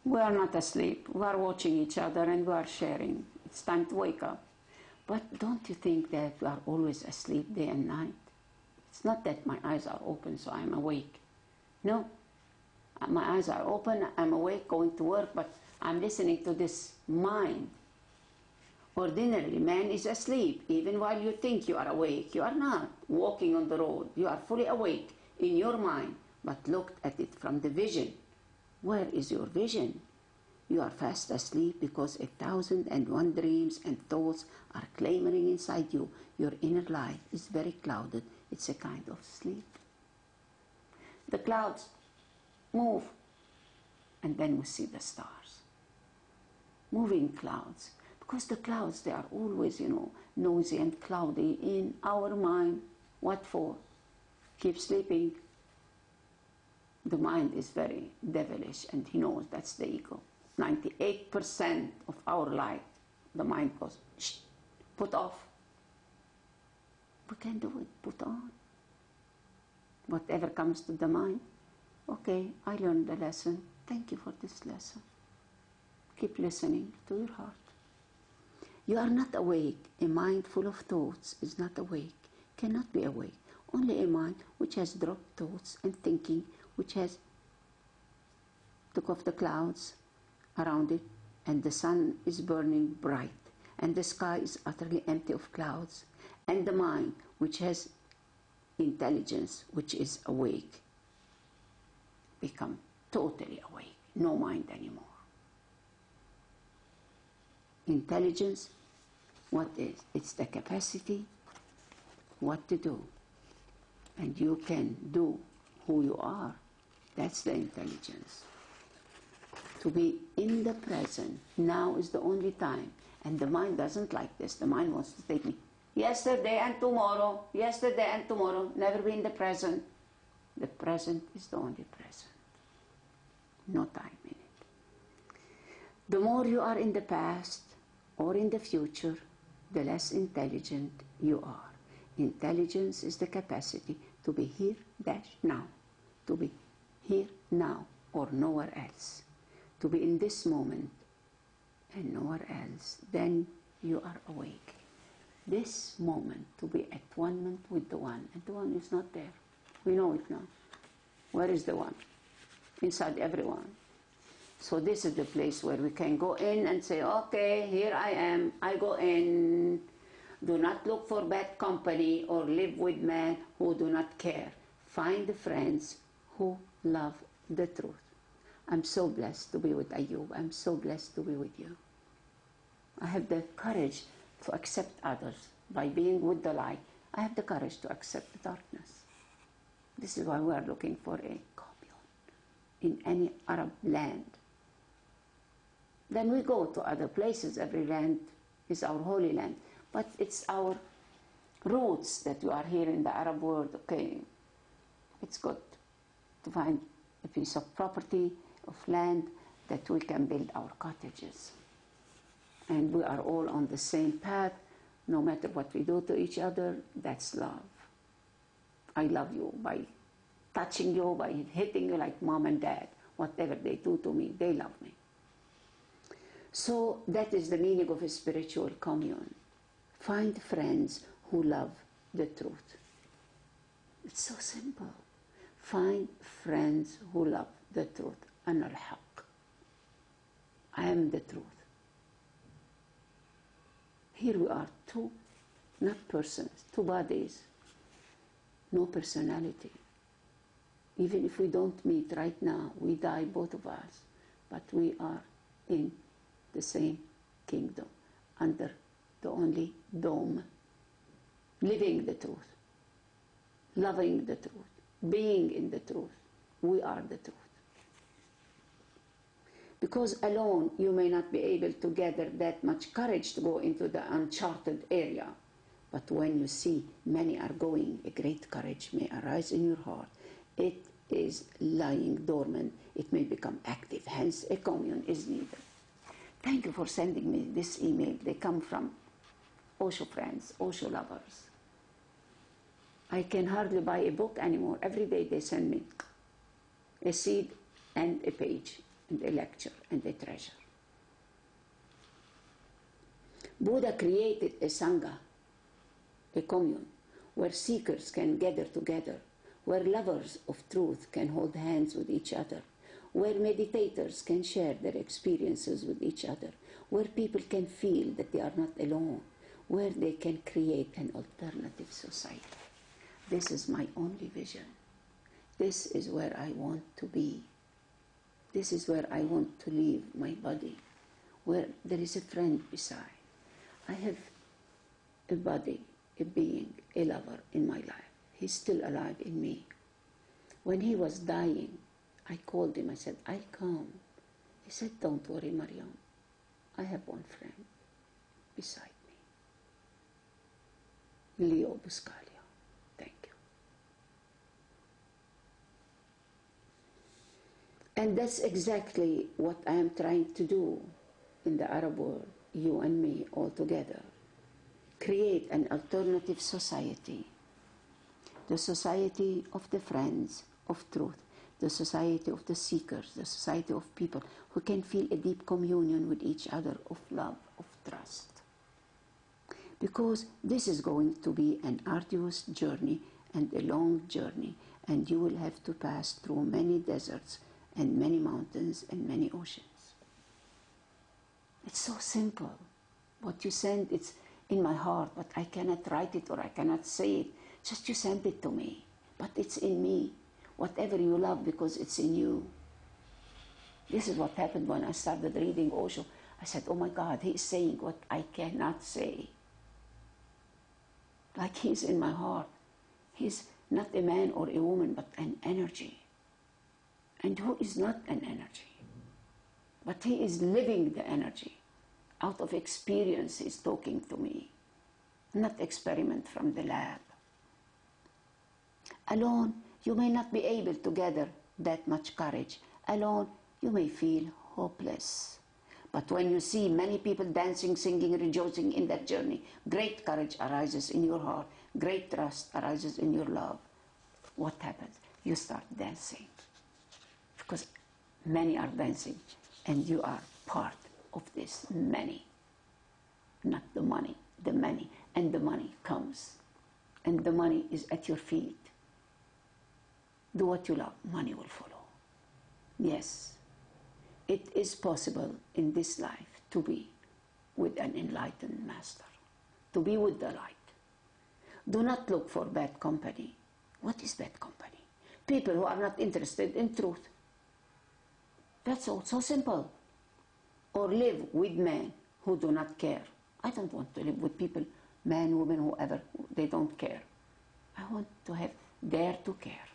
We are not asleep. We are watching each other and we are sharing. It's time to wake up. But don't you think that we are always asleep day and night? It's not that my eyes are open so I'm awake. No. My eyes are open, I'm awake, going to work, but I'm listening to this mind. Ordinarily, man is asleep. Even while you think you are awake, you are not walking on the road. You are fully awake in your mind, but look at it from the vision. Where is your vision? You are fast asleep because 1,001 dreams and thoughts are clamoring inside you. Your inner life is very clouded. It's a kind of sleep. The clouds move, and then we see the stars. Moving clouds. Because the clouds, they are always, noisy and cloudy in our mind. What for? Keep sleeping. The mind is very devilish, and he knows that's the ego. 98% of our life, the mind goes, shh, put off. We can do it, put on. Whatever comes to the mind, okay, I learned the lesson. Thank you for this lesson. Keep listening to your heart. You are not awake. A mind full of thoughts is not awake, cannot be awake. Only a mind which has dropped thoughts and thinking, which has took off the clouds around it, and the sun is burning bright, and the sky is utterly empty of clouds, and the mind which has intelligence, which is awake, become totally awake, no mind anymore. Intelligence, what is? It's the capacity what to do. And you can do who you are. That's the intelligence. To be in the present. Now is the only time. And the mind doesn't like this. The mind wants to take me yesterday and tomorrow, yesterday and tomorrow, never be in the present. The present is the only present. No time in it. The more you are in the past or in the future, the less intelligent you are. Intelligence is the capacity to be here, now. To be here, now, or nowhere else. To be in this moment and nowhere else. Then you are awake. This moment, to be at one moment with the one. And the one is not there. We know it now. Where is the one? Inside everyone. So this is the place where we can go in and say, okay, here I am, I go in. Do not look for bad company or live with men who do not care. Find friends who love the truth. I'm so blessed to be with Ayub. I'm so blessed to be with you. I have the courage to accept others by being with the light. I have the courage to accept the darkness. This is why we are looking for a commune in any Arab land. Then we go to other places. Every land is our holy land. But it's our roots that we are here in the Arab world. Okay, it's good to find a piece of property, of land, that we can build our cottages. And we are all on the same path. No matter what we do to each other, that's love. I love you by touching you, by hitting you like mom and dad. Whatever they do to me, they love me. So that is the meaning of a spiritual commune. Find friends who love the truth. It's so simple. Find friends who love the truth. Ana al-haq. I am the truth. Here we are, two, not persons, two bodies, no personality. Even if we don't meet right now, we die, both of us, but we are in the same kingdom, under the only dome, living the truth, loving the truth, being in the truth. We are the truth. Because alone you may not be able to gather that much courage to go into the uncharted area. But when you see many are going, a great courage may arise in your heart. It is lying dormant. It may become active. Hence, a commune is needed. Thank you for sending me this email. They come from Osho friends, Osho lovers. I can hardly buy a book anymore. Every day they send me a seed and a page. and a lecture and a treasure. Buddha created a sangha, a commune, where seekers can gather together, where lovers of truth can hold hands with each other, where meditators can share their experiences with each other, where people can feel that they are not alone, where they can create an alternative society. This is my only vision. This is where I want to be. This is where I want to leave my body, where there is a friend beside. I have a body, a being, a lover in my life. He's still alive in me. When he was dying, I called him. I said, I'll come. He said, don't worry, Mariam. I have one friend beside me. Leo Buscalia. Thank you. And that's exactly what I am trying to do in the Arab world, you and me all together. Create an alternative society. The society of the friends of truth. The society of the seekers, the society of people who can feel a deep communion with each other of love, of trust. Because this is going to be an arduous journey and a long journey, and you will have to pass through many deserts and many mountains and many oceans. It's so simple. What you send, it's in my heart, but I cannot write it or I cannot say it. Just you send it to me, but it's in me. Whatever you love, because it's in you. This is what happened when I started reading Osho. I said, oh my God, he's saying what I cannot say. Like he's in my heart. He's not a man or a woman, but an energy. And who is not an energy? But he is living the energy. Out of experience, he's talking to me. Not experiment from the lab. Alone, you may not be able to gather that much courage. Alone, you may feel hopeless. But when you see many people dancing, singing, rejoicing in that journey, great courage arises in your heart, great trust arises in your love. What happens? You start dancing. Because many are dancing, and you are part of this many. Not the money, the many. And the money comes. And the money is at your feet. Do what you love, money will follow. Yes, it is possible in this life to be with an enlightened master, to be with the light. Do not look for bad company. What is bad company? People who are not interested in truth. That's all, so simple. Or live with men who do not care. I don't want to live with people, men, women, whoever, they don't care. I want to dare to care.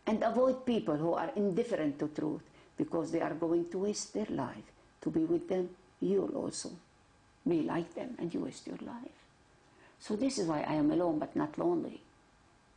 And avoid people who are indifferent to truth, because they are going to waste their life. To be with them, you'll also be like them, and you waste your life. So this is why I am alone, but not lonely.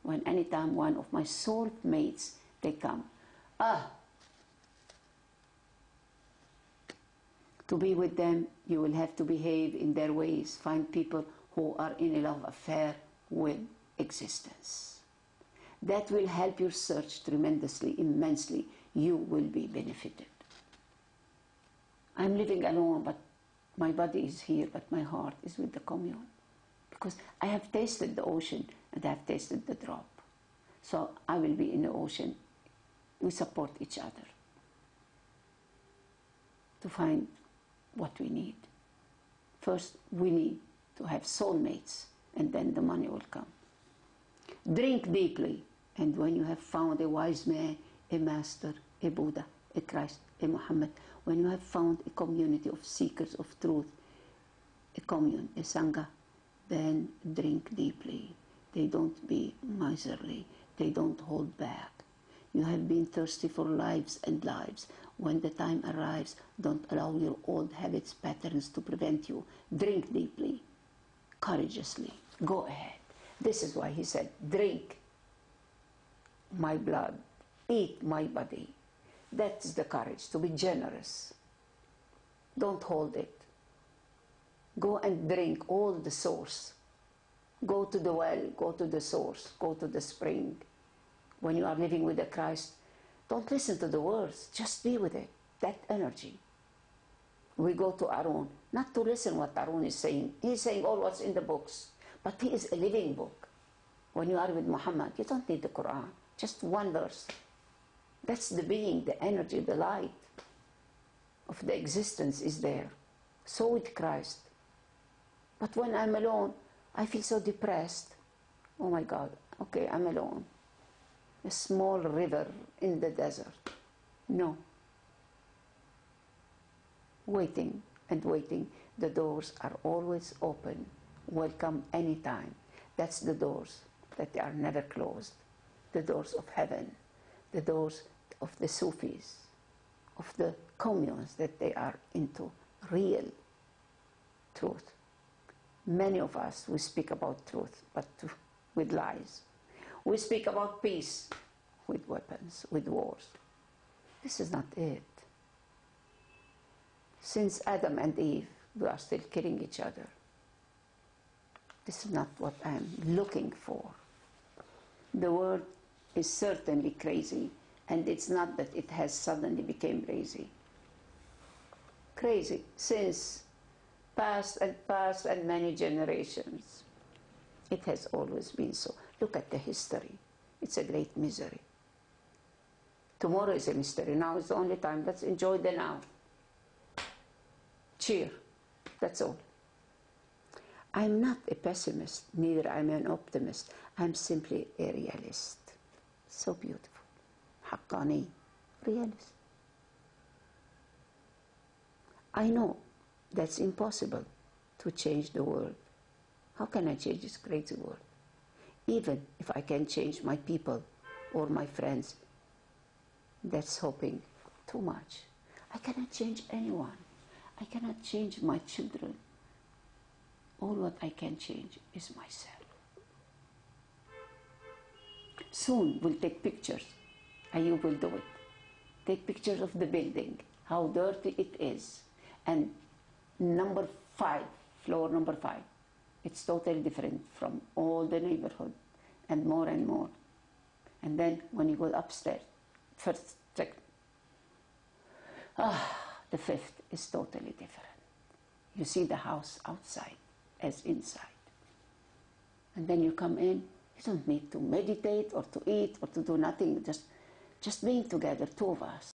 When anytime one of my soul mates, they come. To be with them, you will have to behave in their ways. Find people who are in a love affair with existence. That will help your search tremendously, immensely. You will be benefited. I'm living alone, but my body is here, but my heart is with the commune. Because I have tasted the ocean and I have tasted the drop. So I will be in the ocean. We support each other to find what we need. First, we need to have soulmates, and then the money will come. Drink deeply, and when you have found a wise man, a master, a Buddha, a Christ, a Muhammad, when you have found a community of seekers of truth, a commune, a sangha, then drink deeply. They don't be miserly. They don't hold back. You have been thirsty for lives and lives. When the time arrives, don't allow your old habits, patterns to prevent you. Drink deeply, courageously. Go ahead. This is why he said, drink my blood, eat my body. That's the courage, to be generous. Don't hold it. Go and drink all the source. Go to the well, go to the source, go to the spring. When you are living with the Christ, Don't listen to the words, just be with it, that energy. We go to Arun, not to listen what Arun is saying. He's saying all what's in the books, but he is a living book. When you are with Muhammad, you don't need the Quran, just one verse. That's the being, the energy, the light of the existence is there. So with Christ. But when I'm alone, I feel so depressed. Oh my God, okay, I'm alone. A small river in the desert. No. Waiting and waiting. The doors are always open. Welcome anytime. That's the doors, that they are never closed. The doors of heaven. The doors of the Sufis, of the communes that they are into real truth. Many of us, we speak about truth, but with lies. We speak about peace with weapons, with wars. This is not it. Since Adam and Eve, we are still killing each other. This is not what I'm looking for. The world is certainly crazy, and it's not that it has suddenly become crazy. Crazy since past and many generations. It has always been so. Look at the history. It's a great misery. Tomorrow is a mystery. Now is the only time. Let's enjoy the now. Cheer. That's all. I'm not a pessimist, neither I'm an optimist. I'm simply a realist. So beautiful. Haqqani. Realist. I know that's impossible to change the world. How can I change this crazy world? Even if I can change my people or my friends, that's hoping too much. I cannot change anyone. I cannot change my children. All what I can change is myself. Soon we'll take pictures, and you will do it. Take pictures of the building, how dirty it is. And number 5, floor number 5, it's totally different from all the neighborhood, and more and more. And then when you go upstairs, first, second, the 5th is totally different. You see the house outside as inside. And then you come in, you don't need to meditate or to eat or to do nothing, just being together, two of us.